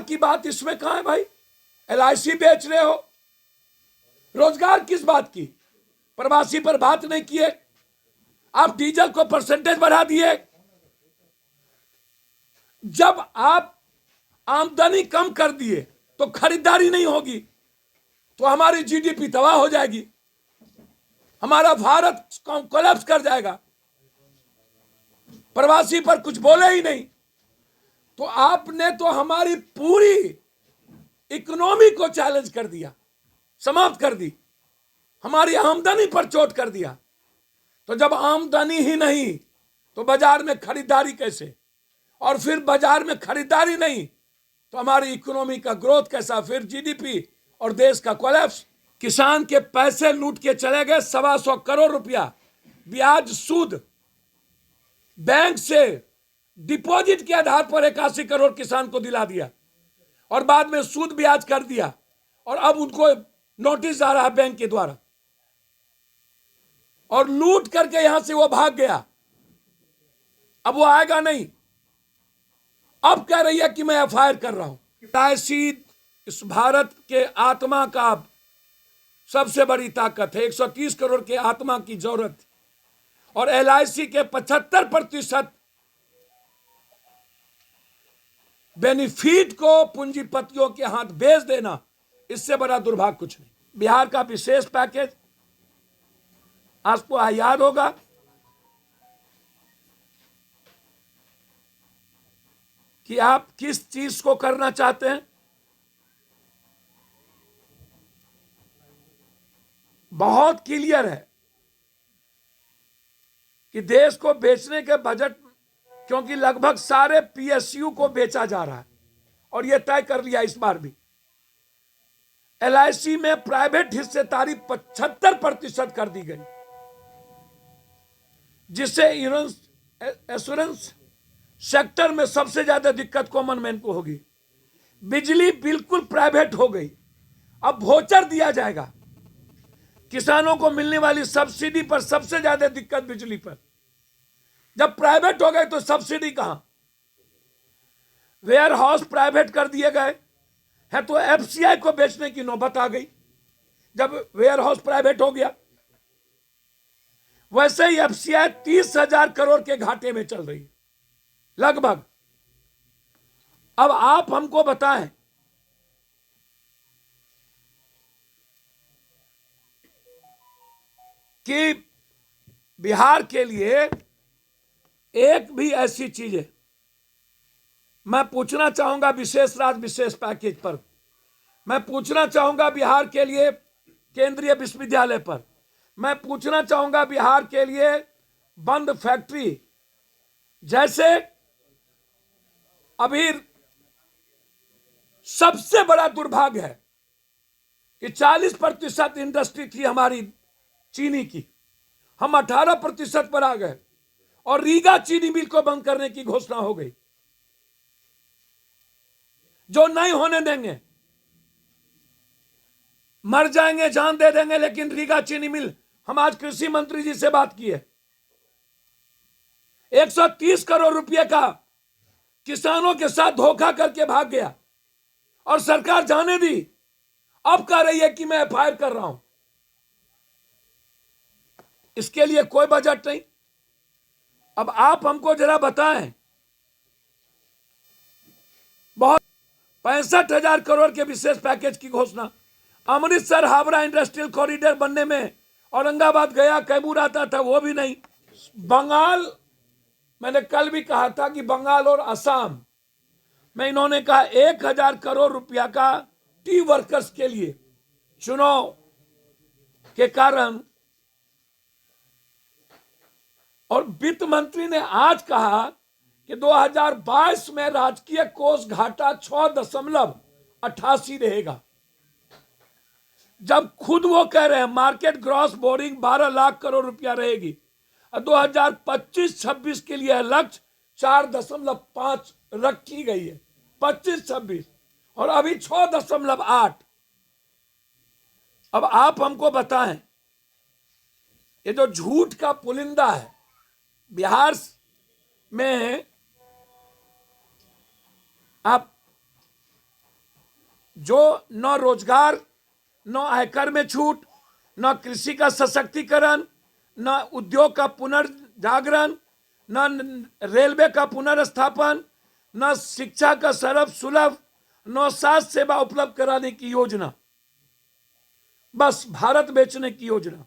की बात इसमें कहां है भाई? LIC बेच रहे हो, रोजगार किस बात की? प्रवासी पर बात नहीं किए, आप डीजल को परसेंटेज बढ़ा दिए। जब आप आमदनी कम कर दिए तो खरीदारी नहीं होगी, तो हमारी GDP तबाह हो जाएगी, हमारा भारत कोलैप्स कर जाएगा। प्रवासी पर कुछ बोले ही नहीं, तो आपने तो हमारी पूरी इकोनॉमी को चैलेंज कर दिया, समाप्त कर दी, हमारी आमदनी पर चोट कर दिया। तो जब आमदनी ही नहीं तो बाजार में खरीदारी कैसे? और फिर बाजार में खरीदारी नहीं तो हमारी इकोनॉमी का ग्रोथ कैसा? फिर GDP और देश का कोलैप्स। किसान के पैसे लूट के चले गए, 125 करोड़ रुपया ब्याज सूद, बैंक से डिपॉजिट के आधार पर 81 करोड़ किसान को दिला दिया और बाद में सूद ब्याज कर दिया, और अब उनको नोटिस आ रहा है बैंक के द्वारा, और लूट करके यहां से वो भाग गया। अब वो आएगा नहीं, अब कह रही है कि मैं FIR कर रहा हूं। LIC इस भारत के आत्मा का सबसे बड़ी ताकत है, 130 करोड़ के आत्मा की जरूरत, और LIC के 75% बेनिफिट को पूंजीपतियों के हाथ बेच देना, इससे बड़ा दुर्भाग्य कुछ नहीं। बिहार का विशेष पैकेज आपको याद होगा, कि आप किस चीज को करना चाहते हैं। बहुत क्लियर है कि देश को बेचने के बजट, क्योंकि लगभग सारे PSU को बेचा जा रहा है, और यह तय कर लिया इस बार भी। LIC में प्राइवेट हिस्सेदारी 75% कर दी गई, जिससे एश्योरेंस सेक्टर में सबसे ज्यादा दिक्कत कॉमन मैन को होगी। बिजली बिल्कुल प्राइवेट हो गई, अब वोचर दिया जाएगा। किसानों को मिलने वाली सब्सिडी पर सबसे ज्यादा दिक्कत बिजली पर। जब प्राइवेट हो गए तो सब्सिडी कहां? वेयर हाउस प्राइवेट कर दिए गए है, तो FCI को बेचने की नौबत आ गई जब वेयर हाउस प्राइवेट हो गया। वैसे ही FCI 30,000 करोड़ के घाटे में चल रही है लगभग। अब आप हमको बताएं कि बिहार के लिए एक भी ऐसी चीज है, मैं पूछना चाहूंगा विशेष राज्य विशेष पैकेज पर, मैं पूछना चाहूंगा बिहार के लिए केंद्रीय विश्वविद्यालय पर, मैं पूछना चाहूंगा बिहार के लिए बंद फैक्ट्री, जैसे अभी सबसे बड़ा दुर्भाग्य है कि 40% इंडस्ट्री थी हमारी चीनी की, हम 18% पर आ गए, और रीगा चीनी मिल को बंद करने की घोषणा हो गई, जो नहीं होने देंगे। मर जाएंगे, जान दे देंगे, लेकिन रीगा चीनी मिल, हम आज कृषि मंत्री जी से बात की है, 130 करोड़ रुपए का किसानों के साथ धोखा करके भाग गया, और सरकार जाने दी। अब कह रही है कि मैं FIR कर रहा हूं, इसके लिए कोई बजट नहीं। अब आप हमको जरा बताएं, बहुत 65,000 करोड़ के विशेष पैकेज की घोषणा, अमृतसर हावड़ा इंडस्ट्रियल कॉरिडोर बनने में औरंगाबाद गया कैमूर आता था, वो भी नहीं। बंगाल, मैंने कल भी कहा था कि बंगाल और असम में इन्होंने कहा 1,000 करोड़ रुपया का टी वर्कर्स के लिए, चुनाव के कारण, और वित्त मंत्री ने आज कहा कि 2022 में राजकीय कोष घाटा 6.88 रहेगा, जब खुद वो कह रहे हैं market gross boring 12 lakh crore रुपया रहेगी, और 2025-26 के लिए लक्ष्य 4.5 रखी गई है, 25-26, और अभी 6.8। अब आप हमको बताएं, ये जो झूठ का पुलिंदा है बिहार में, आप जो न रोजगार, न आयकर में छूट, न कृषि का सशक्तिकरण, न उद्योग का पुनर्जागरण, न रेलवे का पुनर्स्थापन, न शिक्षा का सरल सुलभ, न स्वास्थ्य सेवा उपलब्ध कराने की योजना, बस भारत बेचने की योजना।